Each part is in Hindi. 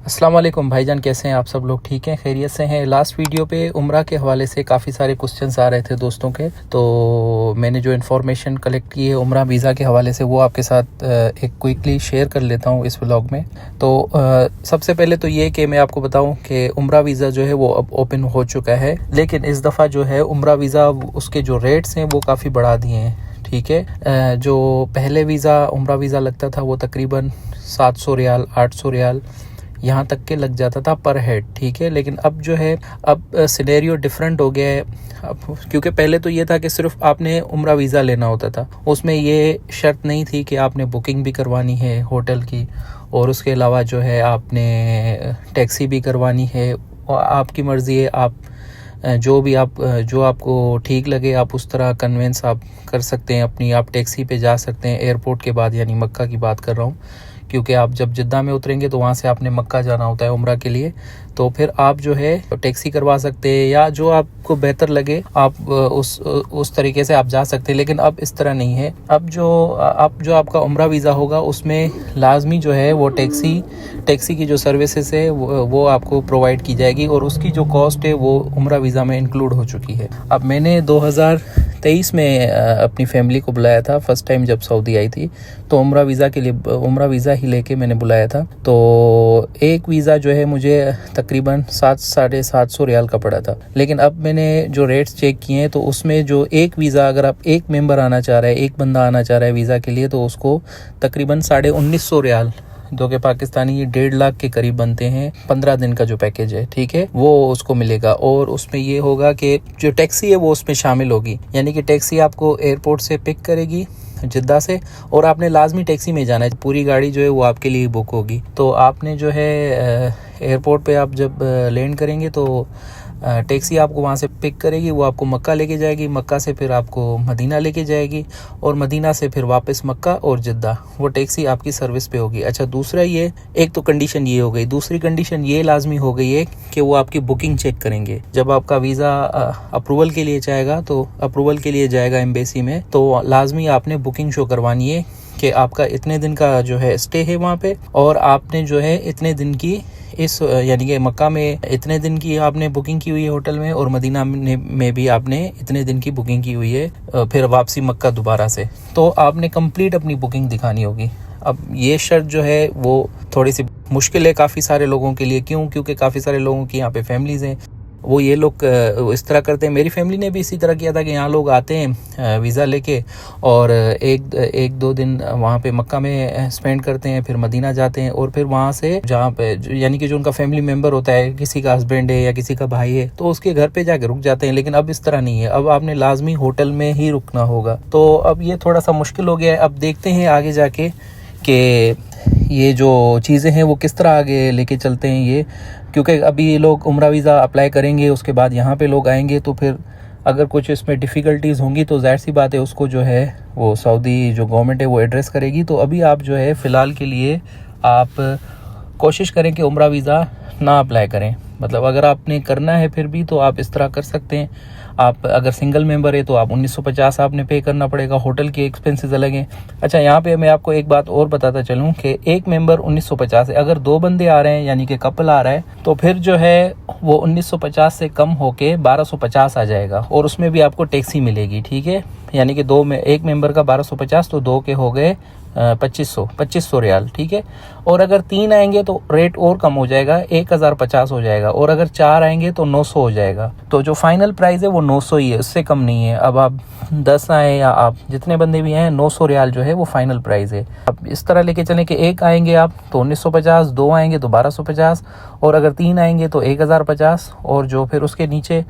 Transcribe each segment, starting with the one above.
अस्सलाम वालेकुम भाईजान, कैसे हैं आप सब लोग? ठीक हैं, खैरियत से हैं? लास्ट वीडियो पे उम्रा के हवाले से काफ़ी सारे क्वेश्चंस आ रहे थे दोस्तों के, तो मैंने जो इन्फॉर्मेशन कलेक्ट की है उम्रा वीज़ा के हवाले से वो आपके साथ एक क्विकली शेयर कर लेता हूँ इस व्लॉग में। तो सबसे पहले तो ये कि मैं आपको बताऊँ कि उम्रा वीज़ा जो है वो अब ओपन हो चुका है, लेकिन इस दफ़ा जो है उम्रा वीज़ा उसके जो रेट्स हैं वो काफ़ी बढ़ा दिए हैं। ठीक है, जो पहले वीज़ा उम्रा वीज़ा लगता था वो तकरीबन 700 रियाल 800 रियाल यहाँ तक के लग जाता था पर हेड। ठीक है, लेकिन अब जो है अब सिनेरियो डिफरेंट हो गया है। अब क्योंकि पहले तो ये था कि सिर्फ आपने उम्रा वीज़ा लेना होता था, उसमें ये शर्त नहीं थी कि आपने बुकिंग भी करवानी है होटल की, और उसके अलावा जो है आपने टैक्सी भी करवानी है, और आपकी मर्ज़ी है, आप जो आपको ठीक लगे आप उस तरह कन्वेंस आप कर सकते हैं अपनी। आप टैक्सी पे जा सकते हैं एयरपोर्ट के बाद, यानी मक्का की बात कर रहा हूँ, क्योंकि आप जब जिद्दा में उतरेंगे तो वहाँ से आपने मक्का जाना होता है उम्रा के लिए, तो फिर आप जो है टैक्सी करवा सकते हैं या जो आपको बेहतर लगे आप उस तरीके से आप जा सकते हैं। लेकिन अब इस तरह नहीं है। अब जो आपका उम्रा वीज़ा होगा उसमें लाजमी जो है वो टैक्सी की जो सर्विसेज है वो आपको प्रोवाइड की जाएगी, और उसकी जो कॉस्ट है वो उम्रा वीज़ा में इंक्लूड हो चुकी है। अब मैंने 2023 में अपनी फैमिली को बुलाया था, फर्स्ट टाइम जब सऊदी आई थी, तो उम्रा वीज़ा के लिए उम्रा वीज़ा ही लेके मैंने बुलाया था। तो एक वीज़ा जो है मुझे तकरीबन 700-750 रियाल का पड़ा था। लेकिन अब मैंने जो रेट्स चेक किए हैं तो उसमें जो एक वीज़ा, अगर आप एक मेंबर आना चाह रहा है, एक बंदा आना चाह रहा है वीज़ा के लिए, तो उसको तकरीबन 1950 रियाल, जो कि पाकिस्तानी 1.5 लाख के करीब बनते हैं, 15 दिन का जो पैकेज है, ठीक है, वो उसको मिलेगा। और उसमें ये होगा कि जो टैक्सी है वो उसमें शामिल होगी, यानी कि टैक्सी आपको एयरपोर्ट से पिक करेगी जिद्दा से, और आपने लाजमी टैक्सी में जाना है। पूरी गाड़ी जो है वो आपके लिए बुक होगी। तो आपने जो है एयरपोर्ट पे आप जब लैंड करेंगे तो टैक्सी आपको वहाँ से पिक करेगी, वो आपको मक्का लेके जाएगी, मक्का से फिर आपको मदीना लेके जाएगी, और मदीना से फिर वापस मक्का और जिद्दा, वो टैक्सी आपकी सर्विस पे होगी। अच्छा, दूसरा ये, एक तो कंडीशन ये हो गई, दूसरी कंडीशन ये लाजमी हो गई है कि वो आपकी बुकिंग चेक करेंगे। जब आपका वीज़ा अप्रूवल के लिए जाएगा, तो अप्रूवल के लिए जाएगा एम्बेसी में, तो लाजमी आपने बुकिंग शो करवानी है कि आपका इतने दिन का जो है स्टे है वहाँ पे, और आपने जो है इतने दिन की यानी कि मक्का में इतने दिन की आपने बुकिंग की हुई है होटल में, और मदीना में भी आपने इतने दिन की बुकिंग की हुई है, फिर वापसी मक्का दोबारा से। तो आपने कंप्लीट अपनी बुकिंग दिखानी होगी। अब ये शर्त जो है वो थोड़ी सी मुश्किल है काफ़ी सारे लोगों के लिए। क्यों? क्योंकि काफ़ी सारे लोगों की यहाँ पे फैमिलीज़ हैं, वो ये लोग इस तरह करते हैं। मेरी फैमिली ने भी इसी तरह किया था कि यहाँ लोग आते हैं वीज़ा लेके, और एक दो दिन वहाँ पे मक्का में स्पेंड करते हैं, फिर मदीना जाते हैं, और फिर वहाँ से जहाँ पे यानी कि जो उनका फैमिली मेम्बर होता है, किसी का हस्बैंड है या किसी का भाई है, तो उसके घर पे जाके रुक जाते हैं। लेकिन अब इस तरह नहीं है, अब आपने लाजमी होटल में ही रुकना होगा। तो अब ये थोड़ा सा मुश्किल हो गया है। अब देखते हैं आगे जाके कि ये जो चीज़ें हैं वो किस तरह आगे लेके चलते हैं ये, क्योंकि अभी ये लोग उम्रा वीज़ा अप्लाई करेंगे, उसके बाद यहाँ पे लोग आएंगे, तो फिर अगर कुछ इसमें डिफ़िकल्टीज़ होंगी तो जाहिर सी बात है उसको जो है वो सऊदी जो गवर्नमेंट है वो एड्रेस करेगी। तो अभी आप जो है फ़िलहाल के लिए आप कोशिश करें कि उम्रा वीज़ा ना अप्लाई करें। मतलब अगर आपने करना है फिर भी तो आप इस तरह कर सकते हैं। आप अगर सिंगल मेंबर है तो आप 1950 आपने पे करना पड़ेगा, होटल के एक्सपेंसेस अलग हैं। अच्छा, यहाँ पे मैं आपको एक बात और बताता चलूँ कि एक मेंबर 1950 है। अगर दो बंदे आ रहे हैं यानी कि कपल आ रहा है, तो फिर जो है वो 1950 से कम होके 1250 आ जाएगा, और उसमें भी आपको टैक्सी मिलेगी। ठीक है, यानी कि एक मेंबर का 1250, तो दो के हो गए 2500 रियाल। ठीक है, और अगर 3 आएंगे तो रेट और कम हो जाएगा, 1050 हो जाएगा, और अगर 4 आएंगे तो 900 हो जाएगा। तो जो फाइनल प्राइस है वो 900 ही है, उससे कम नहीं है। अब आप 10 आए या आप जितने बंदे भी हैं, 900 रियाल जो है वो फाइनल प्राइस है। अब इस तरह लेके चलें कि एक आएंगे आप तो 1950, 2 आएंगे तो 1250, और अगर 3 आएंगे तो 1050, और जो फिर उसके नीचे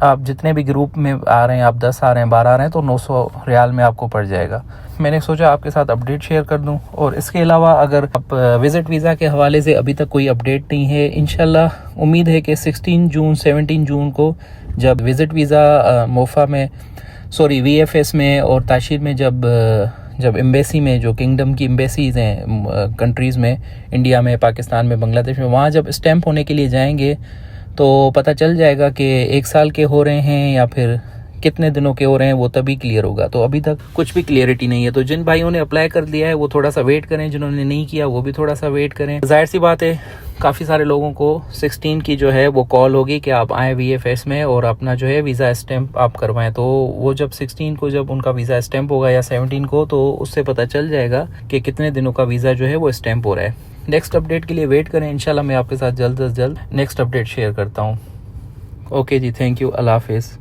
आप जितने भी ग्रुप में आ रहे हैं, आप 10 आ रहे हैं, 12 आ रहे हैं, तो 900 रियाल में आपको पड़ जाएगा। मैंने सोचा आपके साथ अपडेट शेयर कर दूं। और इसके अलावा अगर आप विज़िट वीज़ा के हवाले से अभी तक कोई अपडेट नहीं है, इंशाल्लाह उम्मीद है कि 17 जून को जब विज़िट वीज़ा मोफा में VFS में और ताशीर में जब एम्बेसी में, जो किंगडम की एम्बेसीज़ हैं कंट्रीज़ में, इंडिया में, पाकिस्तान में, बांग्लादेश में, वहाँ जब स्टैंप होने के लिए जाएंगे तो पता चल जाएगा कि 1 साल के हो रहे हैं या फिर कितने दिनों के हो रहे हैं वो तभी क्लियर होगा। तो अभी तक कुछ भी क्लियरिटी नहीं है। तो जिन भाइयों ने अप्लाई कर दिया है वो थोड़ा सा वेट करें, जिन्होंने नहीं किया वो भी थोड़ा सा वेट करें। जाहिर सी बात है काफ़ी सारे लोगों को 16 की जो है वो कॉल होगी कि आप आएँ VFS में और अपना जो है वीज़ा स्टैंप आप करवाएं। तो वो जब 16 को जब उनका वीज़ा स्टैंप होगा या 17 को, तो उससे पता चल जाएगा कि कितने दिनों का वीज़ा जो है वो स्टैंप हो रहा है। नेक्स्ट अपडेट के लिए वेट करें, इंशाल्लाह मैं आपके साथ जल्द से जल्द नेक्स्ट अपडेट शेयर करता हूँ। ओके जी, थैंक यू, अल्लाह हाफिज़।